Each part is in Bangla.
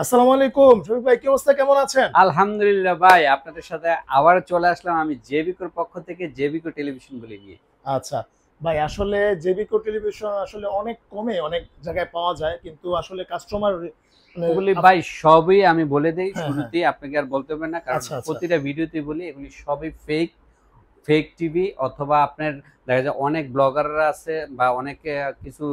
আসসালামু আলাইকুম শফিক ভাই, কি অবস্থা, কেমন আছেন? আলহামদুলিল্লাহ ভাই, আপনাদের সাথে আবার চলে আসলাম আমি জেবিকোর পক্ষ থেকে, জেবিকো টেলিভিশন বলে নিয়ে। আচ্ছা ভাই, আসলে জেবিকো টেলিভিশন আসলে অনেক কমে অনেক জায়গায় পাওয়া যায়, কিন্তু আসলে কাস্টমার মানে ওগুলি ভাই সবই আমি বলে দেই হ্যাঁ হ্যাঁ। শুরুতেই, আপনাকে আর বলতে হবে না, কারণ আচ্ছা আচ্ছা। প্রতিটা ভিডিওতে বলি এগুলি সবই ফেক। ফেক টিভি অথবা আপনার দেখা যায় অনেক ব্লগাররা আছে বা অনেকে কিছু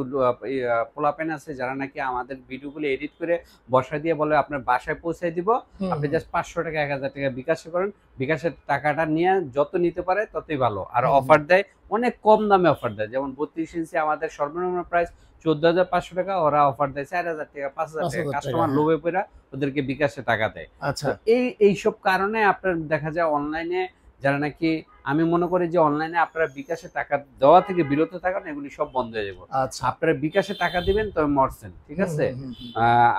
পোলাপেন আছে যারা নাকি আমাদের ভিডিওগুলো এডিট করে বসায় দিয়ে বলে আপনার বাসায় পৌঁছে দিব, হুম আপনি হুম জাস্ট 500 টাকা 1000 টাকা বিকাশে করেন, বিকাশের টাকাটা নিয়ে যত নিতে পারে ততই ভালো। আর হুম হুম। অফার দেয়, অনেক কম দামে অফার দেয়, যেমন 32 ইঞ্চি আমাদের সর্বনিম্ন প্রাইস 14,500 টাকা, ওরা অফার দেয় 4,000 টাকা 5,000 টাকা, 5,000 টাকা, কাস্টমার হ্যাঁ। লোভে পড়া ওদেরকে বিকাশে টাকা দেয়। আচ্ছা তো এইসব কারণে আপনার দেখা যায় অনলাইনে যারা নাকি, আমি মনে করি যে অনলাইনে আপনারা বিকাশে টাকা দেওয়া থেকে বিরত থাকেন, এগুলি সব বন্ধ হয়ে যাবে। আচ্ছা। আপনারা বিকাশে টাকা দিবেন তবে মরছেন, ঠিক হুম আছে? হুম হুম হুম।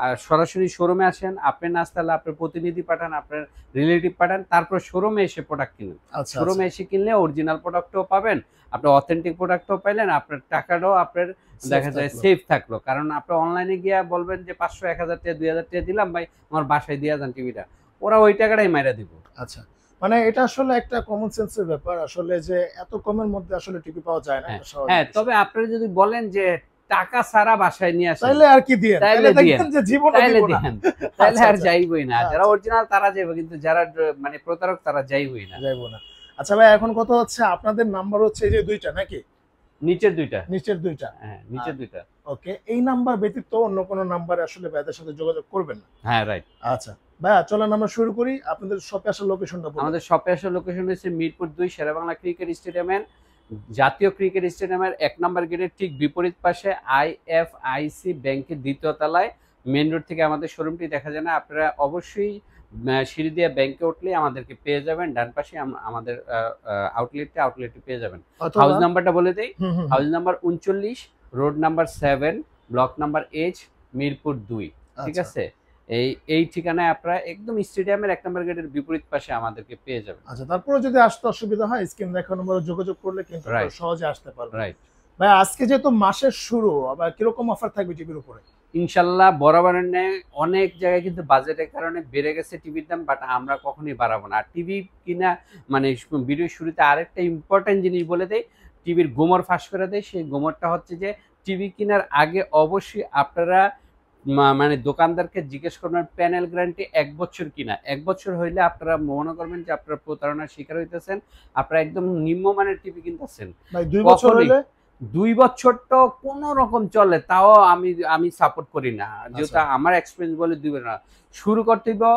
আর সরাসরি শোরুমে আসেন, আপনি না আসতে হলে আপনার প্রতিনিধি পাঠান, আপনার রিলেটিভ পাঠান, তারপর শোরুমে এসে প্রোডাক্ট কিনুন। আচ্ছা আচ্ছা। শোরুমে এসে কিনলে অরিজিনাল প্রোডাক্টও পাবেন, আপনার অথেন্টিক প্রোডাক্টও পাইলেন, আপনার টাকাটাও আপনার সেফ দেখা যায় থাকলো। সেফ থাকলো। কারণ আপনি অনলাইনে গিয়া বলবেন যে 500 1000 টাকা 2000 টাকা দিলাম ভাই, আমার বাসায় দিয়ে যান টিভিটা, ওরা ওই টাকাটাই মাইরা দিব। আচ্ছা, মানে এটা আসলে একটা কমন সেন্সের ব্যাপার আসলে, যে এত কমের মধ্যে আসলে টিভি পাওয়া যায় না, হ্যাঁ, এটা স্বাভাবিক হ্যাঁ, বিষয়। তবে আপনারা যদি বলেন যে টাকা ছাড়া বাসায় নিয়ে আসেন, তাইলে আর কি দিয়েন, তাইলে তাইলে দিয়েন, দেখবেন যে জীবনও তাইলে দিব না। দিয়েন, তাইলে আচ্ছা আর আচ্ছা। যাইবই না। যারা আচ্ছা, অরিজিনাল তারা যাইবে, কিন্তু যারা মানে প্রতারক তারা যাইবই না। যাইবো না। আচ্ছা ভাই, এখন কথা হচ্ছে আপনাদের নাম্বার হচ্ছে এই যে দুইটা নাকি? নিচের দুইটা। নিচের দুইটা। হ্যাঁ, নিচের দুইটা। ওকে, এই নাম্বার ব্যতীত অন্য কোনো নাম্বারে আসলে ভাইদের সাথে যোগাযোগ করবেন না। হ্যাঁ, রাইট। আচ্ছা ভাইয়া, চলেন আমরা শুরু করি। আপনাদের শপে আসার লোকেশনটা বলুন। আমাদের শপে আসার লোকেশন হচ্ছে মিরপুর 2 শেরেবাংলা ক্রিকেট স্টেডিয়ামের, জাতীয় ক্রিকেট স্টেডিয়ামের 1 নম্বর গেটের ঠিক বিপরীত পাশে আইএফআইসি ব্যাংকের 2য় তলায়। মেইন রোড থেকে আমাদের শোরুমটি দেখা যায় না। আপনারা অবশ্যই সিঁড়ি দিয়ে ব্যাংকে উঠলেই আমাদেরকে পেয়ে যাবেন। ডান পাশে আমাদের আউটলেটটি পেয়ে যাবেন। হাউস অথবা নাম্বারটা বলে দেই। হুম হুম হুম। House number 39, road number 7, block number H, Mirpur 2। ঠিক আচ্ছা আছে? এই ঠিকানায় আপনারা একদম স্টেডিয়ামের 1 নম্বর গেটের বিপরীত পাশে আমাদেরকে পেয়ে যাবেন। আচ্ছা, তারপরে যদি আসতে অসুবিধা হয় স্ক্রিন দেখা নম্বরে যোগাযোগ করলে কিন্তু রাইট, আপনারা সহজে আসতে পারবেন। রাইট। ভাই, আজকে যেহেতু মাসের শুরু, আবার কিরকম অফার থাকবে টিভির উপরে? ইনশাল্লাহ বরাবরের ন্যায় অনেক জায়গায় কিন্তু বাজেটের কারণে বেড়ে গেছে টিভির দাম, বাট আমরা কখনোই বাড়াবো না। আর টিভি কিনা মানে ভিডিওর শুরুতে আরেকটা ইম্পর্টেন্ট জিনিস বলে দেই, টিভির গোমর ফাঁস করে দেয়। সেই গোমরটা হচ্ছে যে টিভি কেনার আগে অবশ্যই আপনারা মানে দোকানদারকে জিজ্ঞেস করবেন প্যানেল গ্যারান্টি 1 বছর কিনা। 1 বছর হইলে আপনারা মনে করবেন যে আপনারা প্রতারণার শিকার হইতেছেন, আপনারা একদম নিম্নমানের টিভি কিনতেছেন। ভাই 2 বছর কখনোই হইলে? 2 বছর তো কোনো রকম চলে, তাও আমি সাপোর্ট করি না, যেহেতু আচ্ছা আমার এক্সপিরিয়েন্স বলে দিবে না। শুরু করতে হবে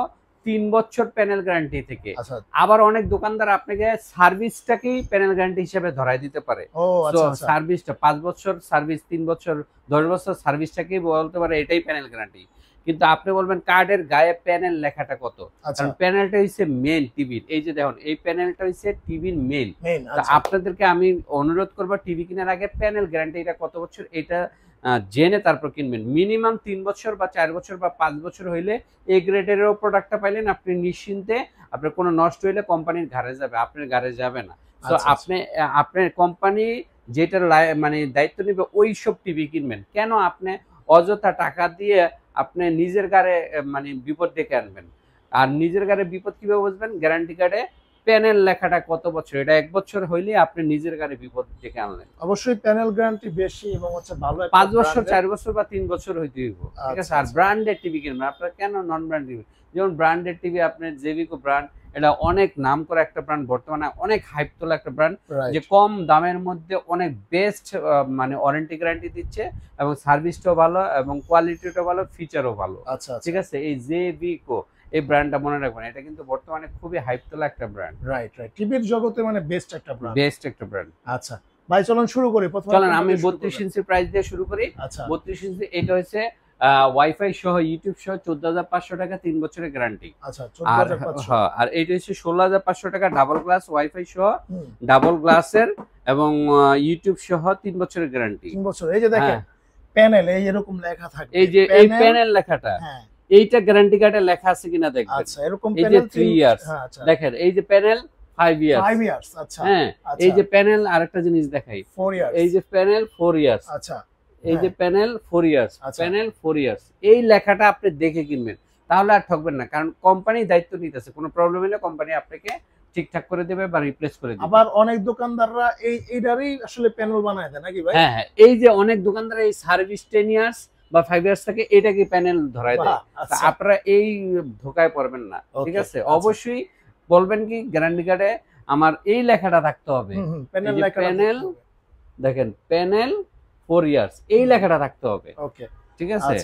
3 বছর প্যানেল গ্যারান্টি থেকে। আচ্ছা। আবার অনেক দোকানদার আপনাকে সার্ভিসটাকেই প্যানেল গ্যারান্টি হিসেবে ধরাই দিতে পারে। ও তো আচ্ছা আচ্ছা। সার্ভিসটা 5 বছর সার্ভিস, 3 বছর, 10 বছর সার্ভিসটাকেই বলতে পারে এটাই প্যানেল গ্যারান্টি। কিন্তু আপনি বলবেন কার্ডের গায়ে প্যানেল লেখাটা কত, আচ্ছা। কারণ প্যানেলটা হচ্ছে মেন টিভির। এই যে দেখুন, এই প্যানেলটা হচ্ছে টিভির মেন। মেইন, তা আচ্ছা। আপনাদেরকে আমি অনুরোধ করবো টিভি কেনার আগে প্যানেল গ্যারান্টি এটা কত বছর এটা জেনে তারপর কিনবেন। মিনিমাম 3 বছর বা 4 বছর বা 5 বছর হইলে এই গ্রেডেরও প্রোডাক্টটা পাইলেন, আপনি নিশ্চিন্তে, আপনার কোনো নষ্ট হইলে কোম্পানির ঘাড়ে যাবে, আপনার ঘাড়ে যাবে না। তো আচ্ছা আচ্ছা। আপনার কোম্পানি যেটা মানে দায়িত্ব নেবে ওই সব টিভি কিনবেন। কেন আপনি অযথা টাকা দিয়ে আপনি নিজের ঘাড়ে মানে বিপদ ডেকে আনবেন? আর নিজের ঘাড়ে বিপদ কিভাবে বুঝবেন? গ্যারান্টি কার্ডে প্যানেল লেখাটা কত বছর, এটা 1 বছর হইলে আপনি নিজের গাড়ি বিপদ ডেকে আনলেন। অবশ্যই প্যানেল গ্যারান্টি বেশি এবং হচ্ছে ভালো একটা 5 বছর, ব্র্যান্ডের। 4 বছর বা 3 বছর হইতে হইব, ঠিক আছে? আচ্ছা আর আচ্ছা। ব্র্যান্ডেড টিভি কিনবেন, আপনার কেন নন ব্র্যান্ড টিভি? যেমন ব্র্যান্ডেড টিভি আপনার জেবিকো ব্র্যান্ড, এটা অনেক নাম করা একটা ব্র্যান্ড, বর্তমানে অনেক হাইপ তোলা একটা ব্র্যান্ড, যে রাইট। কম দামের মধ্যে অনেক বেস্ট মানে ওয়ারেন্টি গ্যারান্টি দিচ্ছে, এবং সার্ভিসটাও ভালো এবং কোয়ালিটিটাও ভালো, ফিচারও ভালো। আচ্ছা আচ্ছা। ঠিক আছে? এই জেবিকো এই ব্র্যান্ডটা মনে রাখবেন, এটা কিন্তু বর্তমানে খুবই হাইপ তোলা একটা ব্র্যান্ড, রাইট রাইট, টিভির জগতে মানে বেস্ট একটা ব্র্যান্ড। বেস্ট একটা ব্র্যান্ড। আচ্ছা ভাই, চলুন শুরু করি। প্রথমে চলেন কোনটা আমি দিয়ে শুরু 32 করবেন? ইঞ্চির প্রাইস দিয়ে শুরু করি। আচ্ছা 32 ইঞ্চি এটা হচ্ছে ওয়াইফাই সহ ইউটিউব সহ 14,500 টাকা, 3 বছরের গ্যারান্টি। আচ্ছা, আর 14,500। হ্যাঁ, আর এইটা হচ্ছে 16,500 টাকা ডাবল গ্লাস ওয়াইফাই সহ, হুম। ডাবল গ্লাসের, এবং ইউটিউব সহ 3 বছরের গ্যারান্টি। 3 বছর। এই যে দেখেন হ্যাঁ, প্যানেল এই এরকম লেখা থাকবে, এই যে এই প্যানেল। প্যানেল লেখাটা, হ্যাঁ। এইটা গ্যারান্টি কার্ডে লেখা আছে কিনা দেখবেন। আচ্ছা, এরকম এই যে প্যানেল 3 ইয়ার্স, হ্যাঁ আচ্ছা। দেখেন এই যে প্যানেল 5 ইয়ার্স। 5 ইয়ার্স, আচ্ছা। হ্যাঁ, আচ্ছা। এই যে প্যানেল, আরেকটা জিনিস দেখাই, 4 ইয়ার্স। এই যে প্যানেল 4 ইয়ার্স, আচ্ছা। এই যে হ্যাঁ। প্যানেল 4 ইয়ার্স, আচ্ছা। প্যানেল 4 ইয়ার্স, এই লেখাটা আপনি দেখে কিনবেন। তাহলে আর ঠকবেন না, কারণ কোম্পানি দায়িত্ব নিতেছে, কোনো প্রবলেম হলে কোম্পানি আপনাকে ঠিকঠাক করে দেবে বা রিপ্লেস করে দেবে। আবার অনেক দোকানদাররা এইটারই আসলে প্যানেল বানায় দেয় নাকি ভাই? হ্যাঁ হ্যাঁ, এই যে অনেক দোকানদার এই সার্ভিস 10 ইয়ার্স বা 5 ইয়ার্স থেকে এটাকে প্যানেল ধরায় দেয়। তা আপনারা এই ধোকায় পড়বেন না, ঠিক আছে? অবশ্যই বলবেন কি গ্যারান্টি কার্ডে আমার এই লেখাটা থাকতে হবে, প্যানেল দেখেন প্যানেল 4 ইয়ার্স এই লেখাটা থাকতে হবে। ওকে, ঠিক আছে?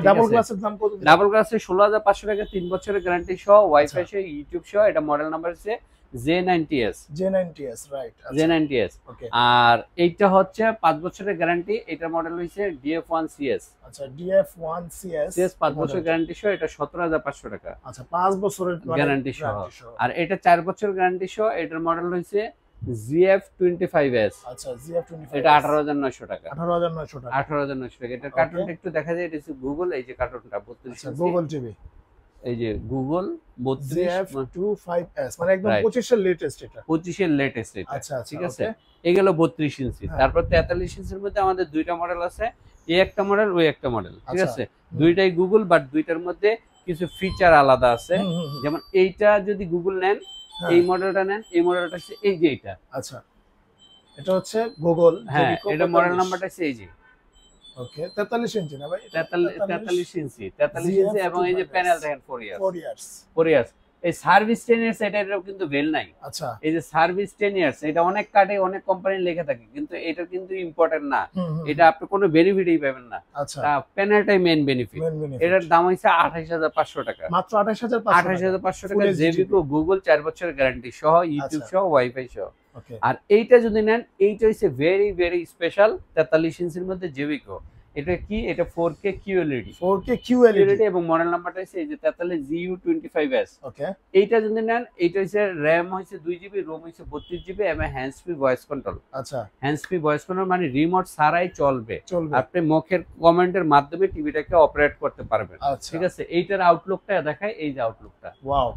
ডাবল গ্লাসের দাম কত? ডাবল গ্লাসে 16,500 টাকা, 3 বছরের গ্যারান্টি সহ, ওয়াইফাই সহ, ইউটিউব সহ। এটা মডেল নাম্বার হচ্ছে J90S, রাইট, J90S। ওকে, আর এইটা হচ্ছে 5 বছরের গ্যারান্টি। এটার মডেল হইছে DF1CS। আচ্ছা, DF1CS 5 বছর গ্যারান্টি সহ, এটা 17,500 টাকা। আচ্ছা, 5 বছরের গ্যারান্টি সহ। আর এটা 4 বছর গ্যারান্টি সহ, এটার মডেল হইছে GF25S। আচ্ছা, GF25, এটা 18,900 টাকা। 18,900 টাকা। 18,900 টাকা। এটার কার্টুনটা একটু দেখা যায়, এটা হচ্ছে গুগল, এই যে কার্টুনটা 32 ইঞ্চি। গুগল টিভি, এই যে গুগল 32 GF25S, মানে একদম 25 এর লেটেস্ট এটা। 25 এর লেটেস্ট এটা। আচ্ছা, ঠিক আছে? এগুলো 32 ইঞ্চি। তারপর 43 ইঞ্চির মধ্যে আমাদের দুইটা মডেল আছে, এই একটা মডেল, ওই একটা মডেল। ঠিক আছে? দুইটাই গুগল, বাট দুইটার মধ্যে কিছু ফিচার আলাদা আছে। যেমন এইটা যদি গুগল নেন, এই মডেলটা নেন, এই মডেলটা হচ্ছে এই যে এইটা। আচ্ছা, এটা হচ্ছে গুগল। হ্যাঁ, এটা মডেল নাম্বারটা হচ্ছে এই যে। ওকে, 43 ইঞ্চি না ভাই? 43 ইঞ্চি, 43 ইঞ্চি। এবং এই যে প্যানেল দেখেন 4 ইয়ার্স। 4 ইয়ার্স। এই সার্ভিস 10 ইয়ার্স, এটারও কিন্তু ভেল নাই। আচ্ছা, এই যে সার্ভিস 10 ইয়ার্স, এটা অনেক কার্ডে অনেক কোম্পানি লেখা থাকে, কিন্তু এটা কিন্তু ইম্পর্টেন্ট না। এটা আপনি কোনো বেনিফিটই পাবেন না। আচ্ছা, প্যানেলটাই মেইন বেনিফিট। এটার দাম হইছে 28,500 টাকা, মাত্র 28,500 টাকা। জেবিকো গুগল 4 বছরের গ্যারান্টি সহ, ইউটিউব সহ, ওয়াইফাই সহ। ওকে, আর এইটা যদি নেন, এইটা হইছে ভেরি ভেরি স্পেশাল 43 ইঞ্চির মধ্যে জেবিকো। এটা কি? এটা 4K QLED, 4K QLED, এবং মডেল নাম্বারটা হচ্ছে এই যে 43 GU25S। ওকে, এইটা যদি নেন, এইটা হচ্ছে র‍্যাম হচ্ছে 2GB, রোম হচ্ছে 32GB, এবং হ্যান্ডস ফ্রি ভয়েস কন্ট্রোল। আচ্ছা, হ্যান্ডস ফ্রি ভয়েস কন্ট্রোল মানে রিমোট ছাড়াই চলবে। আপনি মুখের কমান্ডের মাধ্যমে টিভিটাকে অপারেট করতে পারবেন। ঠিক আছে? এইটার আউটলুকটা দেখায়, এই যে আউটলুকটা, ওয়াও,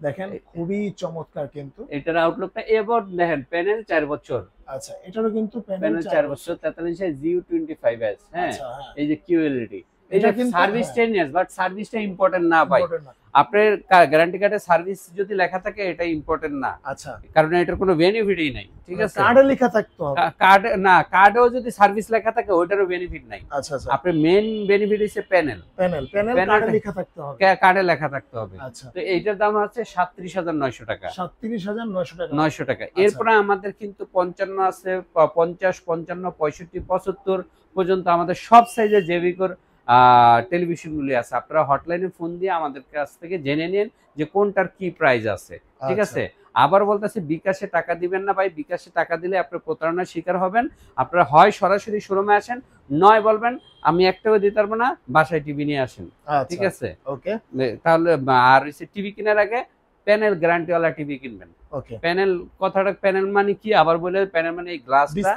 দেখেন খুবই চমৎকার কিন্তু এটার আউটলুকটা। এবার দেখেন প্যানেল 4 বছর। আচ্ছা, এটারও কিন্তু প্যানেল 4 বছর, 43 GU25S। হ্যাঁ, এই যে QLED, এটা কিন্তু সার্ভিস 10 ইয়ার্স, বাট সার্ভিসটা ইম্পর্টেন্ট না ভাই। আপনার গ্যারান্টি কার্ডে সার্ভিস যদি লেখা থাকে, এটা ইম্পর্টেন্ট না। আচ্ছা, কারণ এটার কোনো বেনিফিটই নাই। ঠিক আছে? কার্ডে লেখা থাকতে হবে। কার্ডেও যদি সার্ভিস লেখা থাকে, ওইটারও বেনিফিট নাই। আচ্ছা, আপনার মেইন বেনিফিট হচ্ছে প্যানেল কার্ডে লেখা থাকতে হবে। কার্ডে লেখা থাকতে হবে। আচ্ছা, তো এইটার দাম হচ্ছে 37,900 টাকা। 37,900 টাকা। 900 টাকা। এরপরে আমাদের কিন্তু 55 আছে, 50, 55, 65, 75 পর্যন্ত আমাদের সব সাইজের জেবিকোর টেলিভিশনগুলি আছে। আপনারা হটলাইনে ফোন দিয়ে আমাদের কাছ থেকে জেনে নিন যে কোনটার কি প্রাইস আছে। ঠিক আছে? আবার বলতেছি, বিকাশে টাকা দিবেন না ভাই। বিকাশে টাকা দিলে আপনি প্রতারণার শিকার হবেন। আপনারা হয় সরাসরি শোরুমে আসেন, নয় বলবেন আমি একটাও দিতে পারবো না, বাসায় টিভি নিয়ে আসেন। ঠিক আছে? ওকে, তাহলে আর টিভি কেনার আগে প্যানেল গ্যারান্টিওয়ালা টিভি কিনবেন। ওকে, প্যানেল কথাটা, প্যানেল মানে কি আবার বলে, প্যানেল মানে এই গ্লাসটা,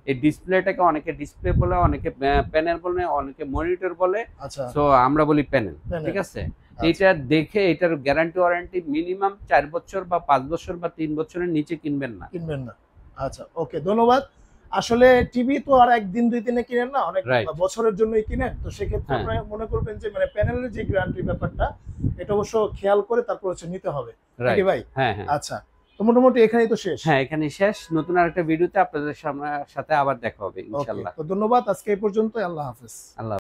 এই ডিসপ্লেটাকে অনেকে ডিসপ্লে বলে, অনেকে প্যানেল বলে, অনেকে মনিটর বলে। আচ্ছা, সো আমরা বলি প্যানেল। ঠিক আছে? এটা দেখে, এটার গ্যারান্টি ওয়ারেন্টি মিনিমাম 4 বছর বা 5 বছর বা 3 বছরের নিচে কিনবেন না। আচ্ছা, ওকে, ধন্যবাদ। আসলে টিভি তো আর একদিন দুই দিনে কিনেন না, অনেক বছরের জন্যই কিনেন। তো সেক্ষেত্রে আপনারা মনে করবেন যে মানে প্যানেলের যে গ্যারান্টি ব্যাপারটা, এটা অবশ্য খেয়াল করে তারপর হচ্ছে নিতে হবে, নাকি ভাই? হ্যাঁ। আচ্ছা, তো মোটামুটি এখানেই তো শেষ। হ্যাঁ, এখানেই শেষ। নতুন আরেকটা ভিডিওতে আপনাদের সাথে আবার দেখা হবে ইনশাআল্লাহ। তো ধন্যবাদ, আজকে এই পর্যন্ত। আল্লাহ হাফেজ। আল্লাহ।